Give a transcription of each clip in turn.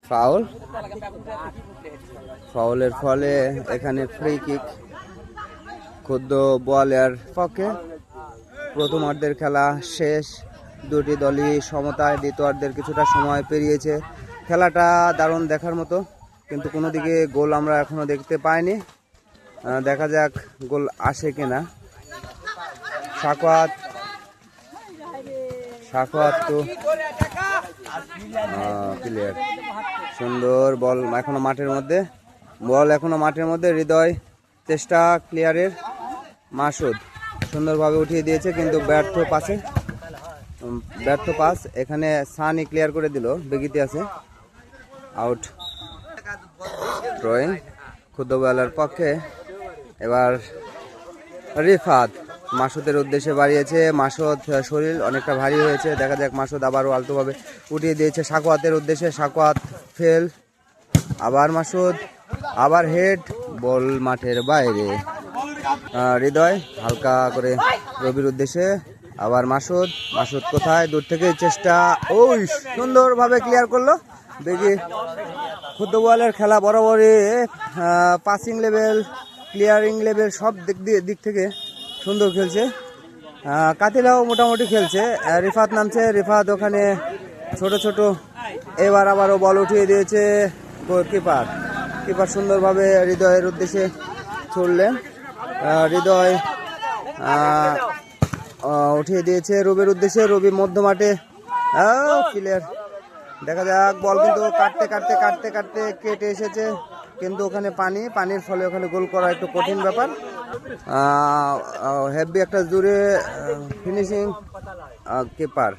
Foul, ফাউলের ফলে এখানে free kick ক্ষুদ্র বলের পক্ষে। প্রথমার্ধের খেলা শেষ, দুটি দলই সমতায়। দ্বিতীয়ার্ধের কিছুটা সময় পেরিয়েছে। খেলাটা দারুণ দেখার মতো, কিন্তু কোনো দিকে গোল আমরা এখনো দেখতে পাইনি। দেখা যাক গোল আসে কিনা। সাকওয়াত তো প্লেয়ার, সুন্দর বল এখনো মাঠের মধ্যে, হৃদয় চেষ্টা ক্লিয়ারের, মাসুদ সুন্দরভাবে উঠিয়ে দিয়েছে কিন্তু ব্যর্থ পাস। এখানে সানি ক্লিয়ার করে দিল, বেগিতে আছে, আউট। ড্রয়িং ক্ষুদ্র বলার পক্ষে। এবার রিফাত মাসুদের উদ্দেশ্যে বাড়িয়েছে। মাসুদ শরীর অনেকটা ভারী হয়েছে, দেখা যাক। মাসুদ আবারও আলতোভাবে উঠিয়ে দিয়েছে সাকওয়াতের উদ্দেশ্যে, সাকওয়াত ফেল। আবার মাসুদ, আবার হেড, বল মাঠের বাইরে। হৃদয় হালকা করে রবির উদ্দেশ্যে, আবার মাসুদ কোথায়, দূর থেকে চেষ্টা, ওই সুন্দরভাবে ক্লিয়ার করলো বেগি। ক্ষুদ্র বলের খেলা বরাবরই পাসিং লেভেল, ক্লিয়ারিং লেভেল সব দিক থেকে সুন্দর খেলছে। কাতিলাও মোটামুটি খেলছে। রিফাত নামছে, রিফাত ওখানে ছোট। এবার আবারও বল উঠিয়ে দিয়েছে কিপার সুন্দরভাবে হৃদয়ের উদ্দেশ্যে ছুড়লেন। হৃদয় উঠিয়ে দিয়েছে রবির উদ্দেশ্যে, রবি মধ্য মাঠে ক্লিয়ার। দেখা যাক, বল কিন্তু কাটতে কেটে এসেছে, কিন্তু ওখানে পানির ফলে ওখানে গোল করা একটু কঠিন ব্যাপার। হেভি একটা জুড়ে ফিনিশিং কিপার।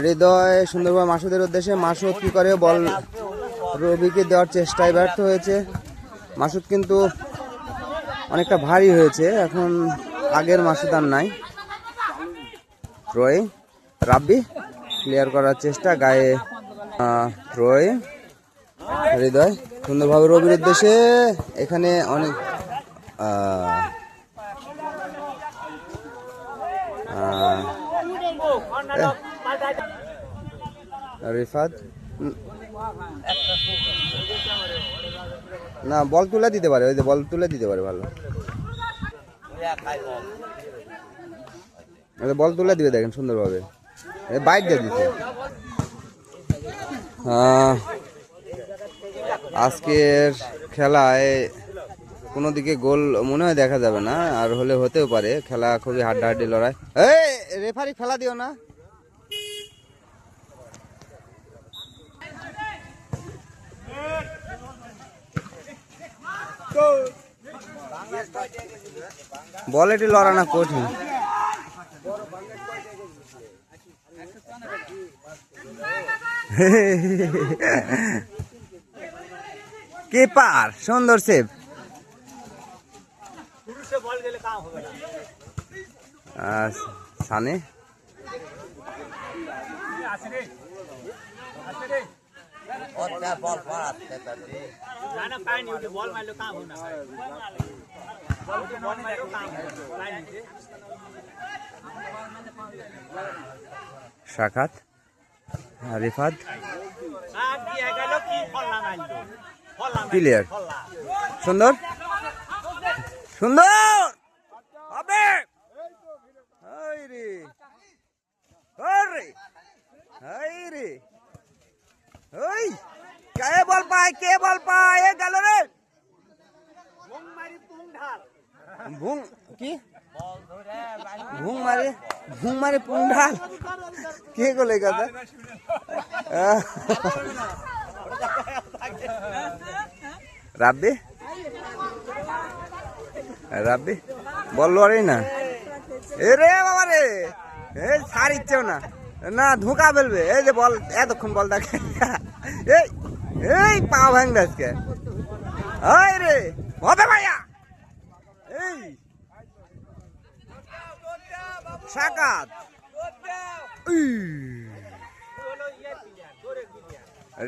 হৃদয় সুন্দরভাবে মাসুদের উদ্দেশ্যে, মাসুদ কি করে, বল রবিকে দেওয়ার চেষ্টায় ব্যর্থ হয়েছে। মাসুদ কিন্তু অনেকটা ভারী হয়েছে, এখন আগের মাসুদ আর নাই। থ্রোয়িং, রাব্বি ক্লিয়ার করার চেষ্টা, গায়ে থ্রোয়িং। হৃদয় সুন্দরভাবে রবির উদ্দেশ্যে, এখানে অনেক রিফাত না, বল তুলে দিতে পারে, ভালো বল তুলে দিবে, দেখেন সুন্দরভাবে বাইট দিয়ে দিতে। আজকের খেলায় কোনো দিকে গোল মনে হয় দেখা যাবে না, আর হলে হতেও পারে। খেলা খুবই হাড্ডাহাড্ডি লড়াই। এই রেফারি খেলা দিও না। বল এটি লড়ানো কঠিন। কিপার সুন্দর সেভ। সানি সাকাত, রিফাত ক্লিয়ার, সুন্দর হবে। কে বল পায় এ গেল রে। ভুং মারে পুংঢাল, কে গলে কথা। রাব্বি বল লড়াই না, এ রে বাবা রে, ছাড় ইচ্ছেও না ধোঁকা ফেলবে। এই যে বল, এতক্ষণ বল দেখে, এই পা ভাঙবে আজকে। রে হবে ভাইয়া, এই সাকাত,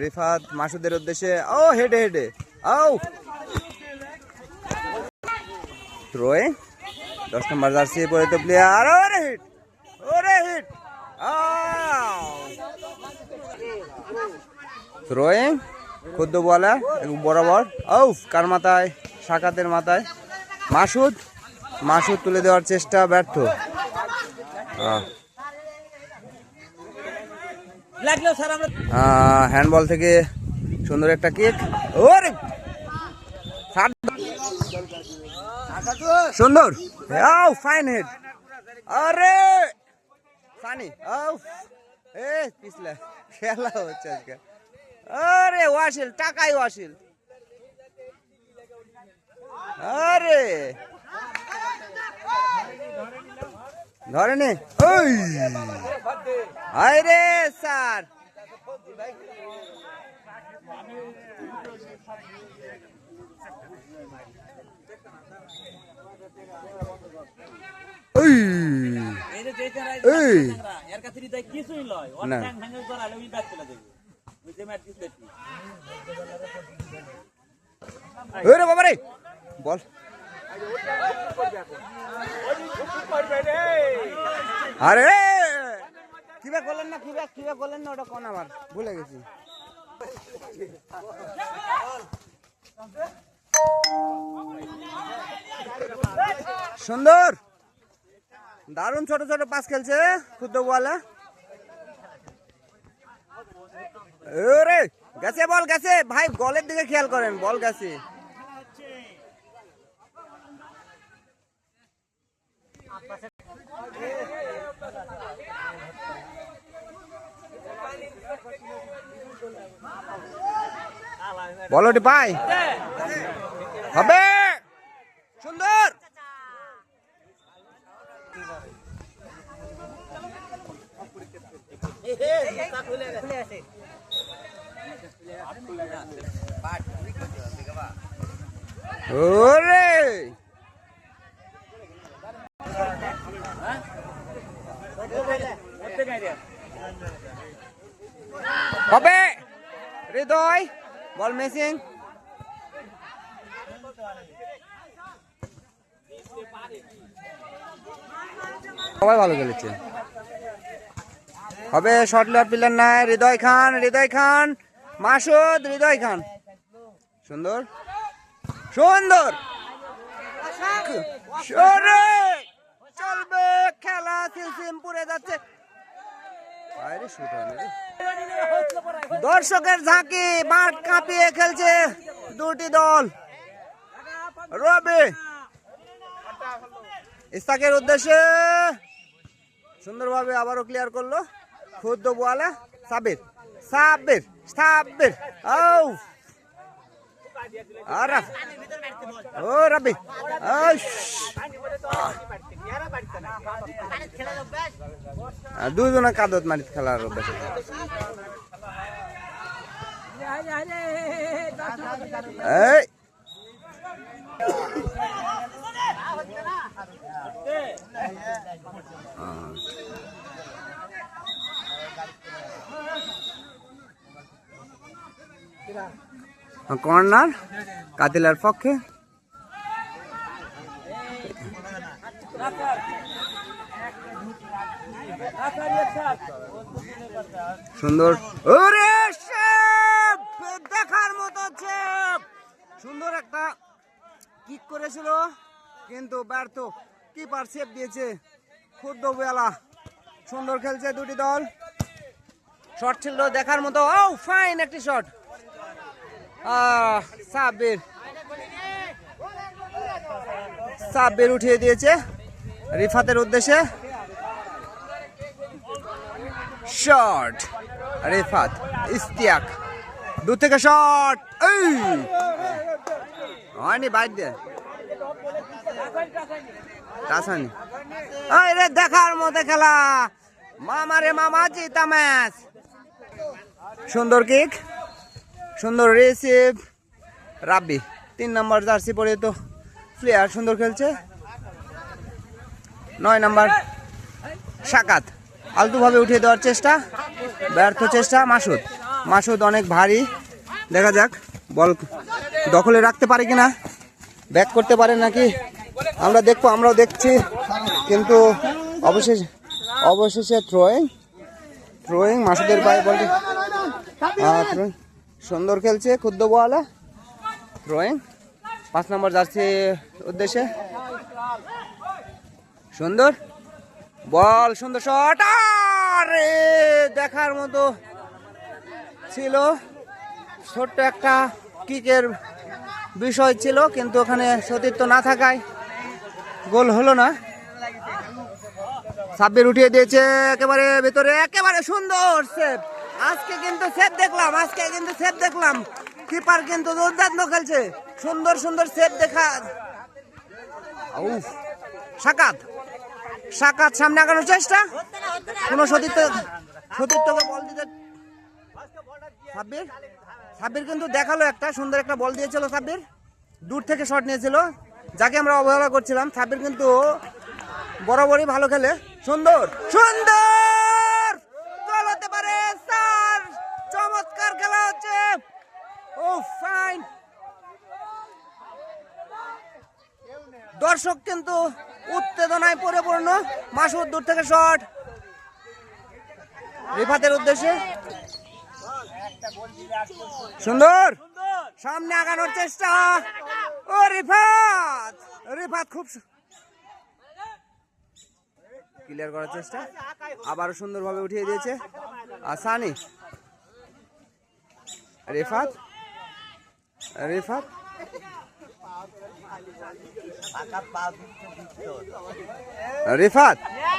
রিফাত মাসুদের উদ্দেশ্যে, ও হেডে ও থ্রোয়িং। 10 নম্বর জার্সি পরিহিত প্লেয়ার, ওরে হিট থ্রোয়িং খুদ্দ বলা বরাবর। ও কার মাথায়? সাকাতের মাথায়। মাসুদ মাসুদ তুলে দেওয়ার চেষ্টা ব্যর্থ। হ্যান্ডবল থেকে সুন্দর একটা কিক। ওরে সুন্দর, ফাইন হেড। আরে সানি পিছলে খেলা হচ্ছে আজকে। আরে ওয়াসিল টাকাই ওয়াসিল। আরে ধরেনি ওই আরে স্যার বাবারে বল। আরে কিবা করলেন না, কিবা করলেন না, ওটা কোন আমার ভুলে গেছি। সুন্দর দারুণ ছোট ছোট পাস খেলছে খুদ্দ বলা। ওরে গেছে, বল গেছে ভাই, বলের দিকে খেয়াল করেন, বল গেছে। বলটি পাই হবে সুন্দর। ওরে হবে হৃদয়, বল মিসিং। সবাই ভালো খেলেছে। হবে শর্ট লেয়ার প্লেয়ার নাই। হৃদয় খান মাসুদ, হৃদয় খান সুন্দর সুন্দর। চলবে খেলা, সিলসিম পুড়ে যাচ্ছে। দর্শকের ঝাঁকি, মাঠ কাঁপিয়ে খেলছে দুটি দল। রবি ইস্তাকের উদ্দেশ্যে সুন্দরভাবে আবারও ক্লিয়ার করলো খুদ্দ বোয়ালা। সাবির সাবির সাবির ও রবি দুজনে কাদত মারিত খেলার অভ্যাস। এই কর্নার কাতিলার পক্ষে। সুন্দর ওরে দেখার মতো সুন্দর একটা কিক করেছিল কিন্তু ব্যর্থ। কিপার সেভ দিয়েছে খুদ্দ বেলা। সুন্দর খেলছে দুটি দল। শট ছিল দেখার মতো। ও ফাইন একটি শট। সাব্বির উঠিয়ে দিয়েছে রিফাতের উদ্দেশ্যে। শট রিফাত ইস্তিয়াক দূর থেকে শট হয়নি, বাইট দিয়ে টাসানি। রে দেখার মতো খেলা, মামারে মামা জিতা ম্যাচ। সুন্দর কিক, সুন্দর রিসিভ। রাব্বি 3 নম্বর জার্সি পরে তো প্লেয়ার সুন্দর খেলছে। 9 নম্বর সাকাত আলতুভাবে উঠিয়ে দেওয়ার চেষ্টা, ব্যর্থ চেষ্টা। মাসুদ অনেক ভারী, দেখা যাক বল দখলে রাখতে পারে কিনা, ব্যাক করতে পারে নাকি আমরা দেখবো, আমরাও দেখছি। কিন্তু অবশেষে থ্রোয়িং মাসুদের পায়ে বলটি সুন্দর খেলছে ক্ষুদ্র বলা থ্রোয়িং 5 নম্বর জার্সি উদ্দেশ্যে সুন্দর বল সুন্দর শট আরে দেখার মতো ছিল ছোট্ট একটা কিকের বিষয় ছিল কিন্তু ওখানে সতীর্থ না থাকায় গোল হলো না সাব্বির উঠিয়ে দিয়েছে একেবারে ভিতরে একেবারে সুন্দর সেভ আজকে কিন্তু সেভ দেখলাম কিপার কিন্তু দুর্দান্ত খেলছে সুন্দর সুন্দর সেভ দেখা সাকাত সামনে আগানোর চেষ্টা কোন সতীর্থকে বল দিতে সাব্বির কিন্তু দেখালো একটা সুন্দর একটা বল দিয়েছিল সাব্বির দূর থেকে শট নিয়েছিল যাকে আমরা অবহেলা করছিলাম সাব্বির কিন্তু বরাবরই ভালো খেলে সুন্দর সুন্দর গোল হতে পারে স্যার চমৎকার খেলা হচ্ছে ও ফাইন দর্শক কিন্তু উত্তেজনায় পরিপূর্ণ মাসুদ দূর থেকে শট রিফাতের উদ্দেশ্যে সুন্দর সামনে আগানোর চেষ্টা ও রিফাত খুব ক্লিয়ার করার চেষ্টা আবারও সুন্দরভাবে উঠিয়ে দিয়েছে আর সানি রিফাত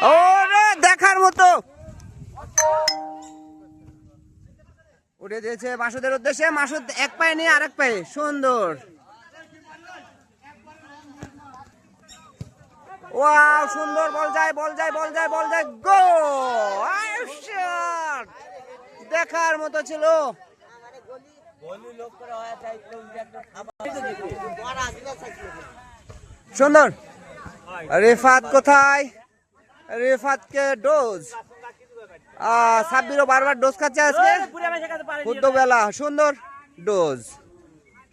ও রে দেখার মতো উঠে দিয়েছে মাসুদের উদ্দেশ্যে মাসুদ এক পায়ে নিয়ে আরেক পায়ে সুন্দর ওয়াও সুন্দর বল যায় গো দেখার মতো ছিল সুন্দর রিফাত কোথায় রিফাতকে ডোজ সাব্বিরও বারবার ডোজ খাচ্ছে আজকে বেলা সুন্দর ডোজ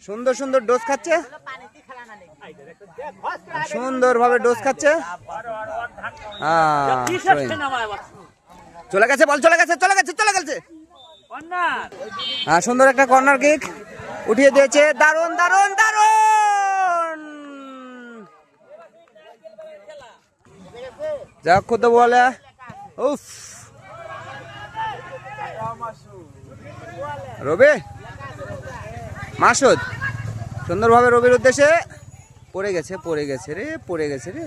সুন্দর ডোজ খাচ্ছে সুন্দরভাবে ডোজ খাচ্ছে চলে গেছে হ্যাঁ সুন্দর একটা কর্নার কিক উঠিয়ে দিয়েছে দারুন যাক কত বলে উফ রবি মাসুদ সুন্দরভাবে রবির উদ্দেশ্যে পড়ে গেছে রে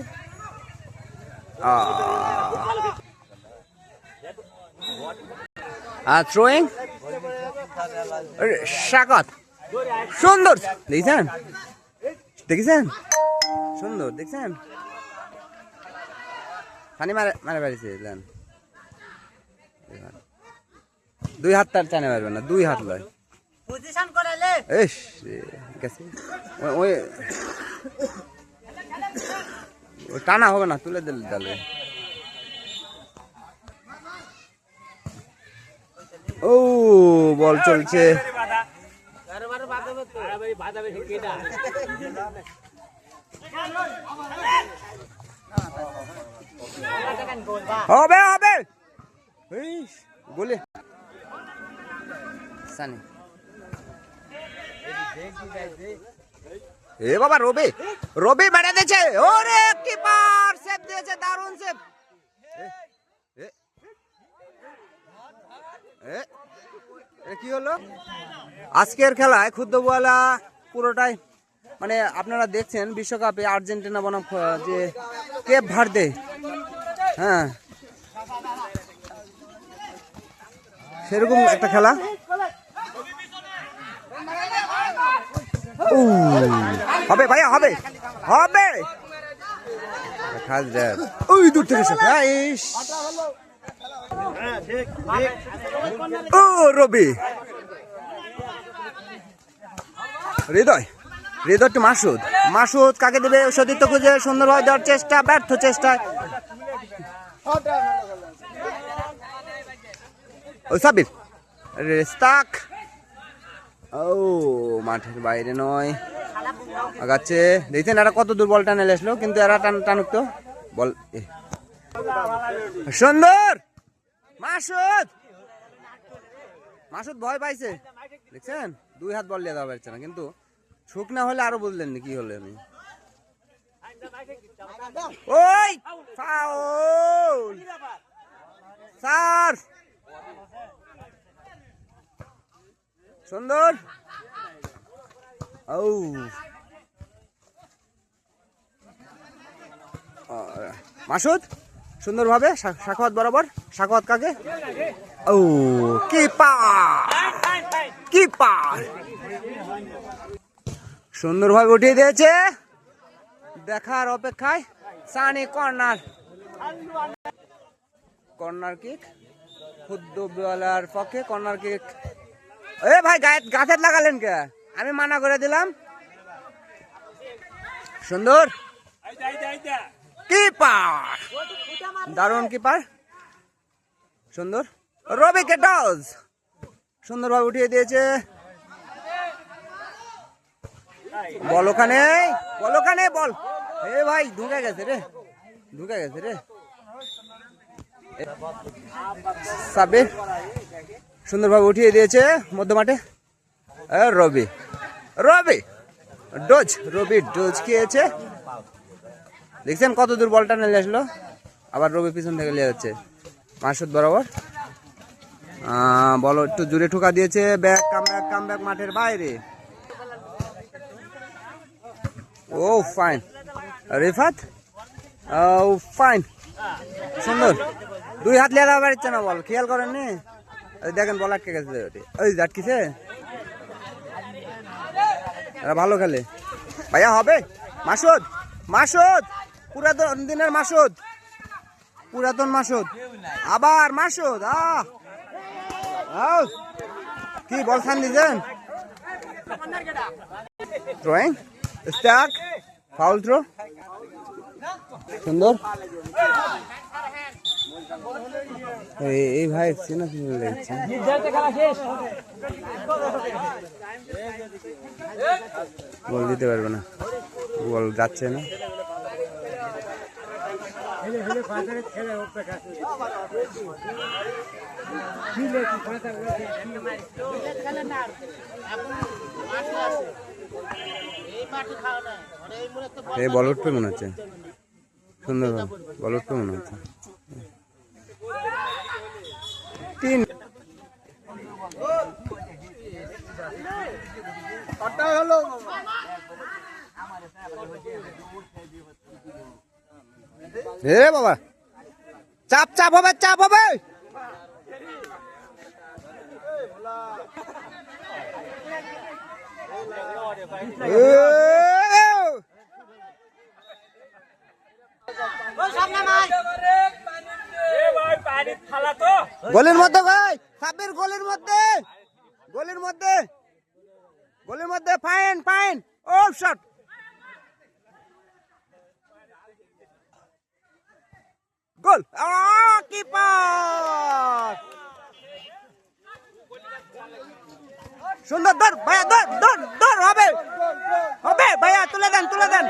থ্রোয়িং সাকাত সুন্দর দেখছেন সুন্দর দেখছেন খানি মারে বাড়িছে দুই হাত তার টানে মারবে না দুই হাত লয় ওই টানা হবে না তুলে দিলে তাহলে ও বল চলছে হবে বলে সানি এ বাবা রবি মেরে দিয়েছে ওরে কিপার সেভ দিয়েছে দারুণ সেভ কি হলো আজকের খেলায় ক্ষুদ্রবলা পুরোটাই মানে আপনারা দেখছেন বিশ্বকাপে আর্জেন্টিনা বনাম যে কেপ ভার্দে হ্যাঁ সেরকম একটা খেলা হবে ভাইয়া হবে ওই দূর থেকে ও রবি হৃদয় টু মাসুদ কাকে দেবে সতীর্থ খুঁজে সুন্দরভাবে দেওয়ার চেষ্টা ব্যর্থ চেষ্টায় ও সাবির রেস্তাক ও মাঠের বাইরে নয় আগাচ্ছে দেখছেন এরা কত দূর বল টানে আসলো কিন্তু এরা টানুক তো বল সুন্দর মাসুদ মাসুদ ভয় পাইছে, দেখছেন 2 হাত বল দিয়ে দেওয়া পারছে না, কিন্তু শুকনা হলে আরো বুঝলেন না কি হলে আমি। ওই ফাউল স্যার, সুন্দর। ও মাসুদ সুন্দরভাবে শাখাওয়াত বরাবর, শাখাওয়াত কাকে, ও কিপার সুন্দরভাবে উঠিয়ে দিয়েছে। দেখার অপেক্ষায় সানি, কর্নার কিক ফুটবলার পক্ষে, কর্নার কিক। এ ভাই গাছে লাগালেন কে, আমি মানা করে দিলাম। সুন্দর কিপার, দারুণ কিপার, সুন্দর। রবি কেটস সুন্দরভাবে উঠিয়ে দিয়েছে। বল ওখানে, বল। এ ভাই ঢুকে গেছে রে, সাবির সুন্দরভাবে উঠিয়ে দিয়েছে মধ্য মাঠে। রবি ডোজ খেয়েছে। দেখছেন কত দূর বলটা নিয়ে আসলো, আবার রবি পিছন থেকে নিয়ে যাচ্ছে মাসুদ বরাবর। বল একটু জুড়ে ঠোকা দিয়েছে, কাম ব্যাক মাঠের বাইরে। ও ফাইন রিফাত, ও ফাইন, সুন্দর। 2 হাত লিয়ে দেওয়া পারছে না বল, খেয়াল করেননি? দেখেন বল আটকে গেছে, ওই আটকিছে। ভালো খেলে ভাইয়া, হবে মাসুদ পুরাতন দিনের মাসুদ, আবার মাসুদ। কি বল খান দিয়েছেন, থ্রোয়িং স্টাক, ফাউল থ্রো, সুন্দর। এই ভাই চেনা লাগছে, বল দিতে পারবে না, বল যাচ্ছে না। এই বল উঠবে মনে হচ্ছে, সুন্দর বল উঠবে মনে হচ্ছে। 3 বাবা, চাপ হবে। গোলের মধ্যে ভাই, সাব্বির গোলের মধ্যে ফাইন ও শট, গোল। কিপার সুন্দর, দৌড় ভাইয়া, দৌড় হবে ভাইয়া, তুলে দেন,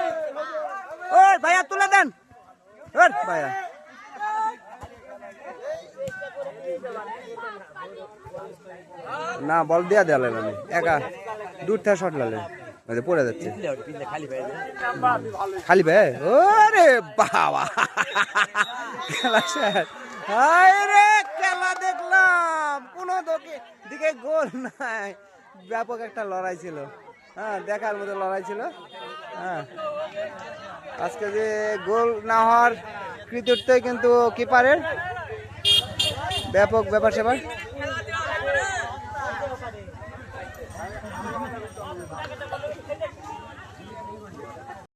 ওই ভাইয়া তুলে দেন, ভাইয়া না, বল দিয়া দিলেন, আমি একা দূরটা শট লালেন, পড়ে যাচ্ছে খালি ভাই। ওরে বাবা, খেলা শেষ। রে খেলা দেখলাম, কোনো দিকে গোল নাই, ব্যাপক একটা লড়াই ছিল। দেখার মতো লড়াই ছিল। আজকে যে গোল না হওয়ার কৃতিত্বই কিন্তু কিপারের, ব্যাপক ব্যাপার স্যাপার।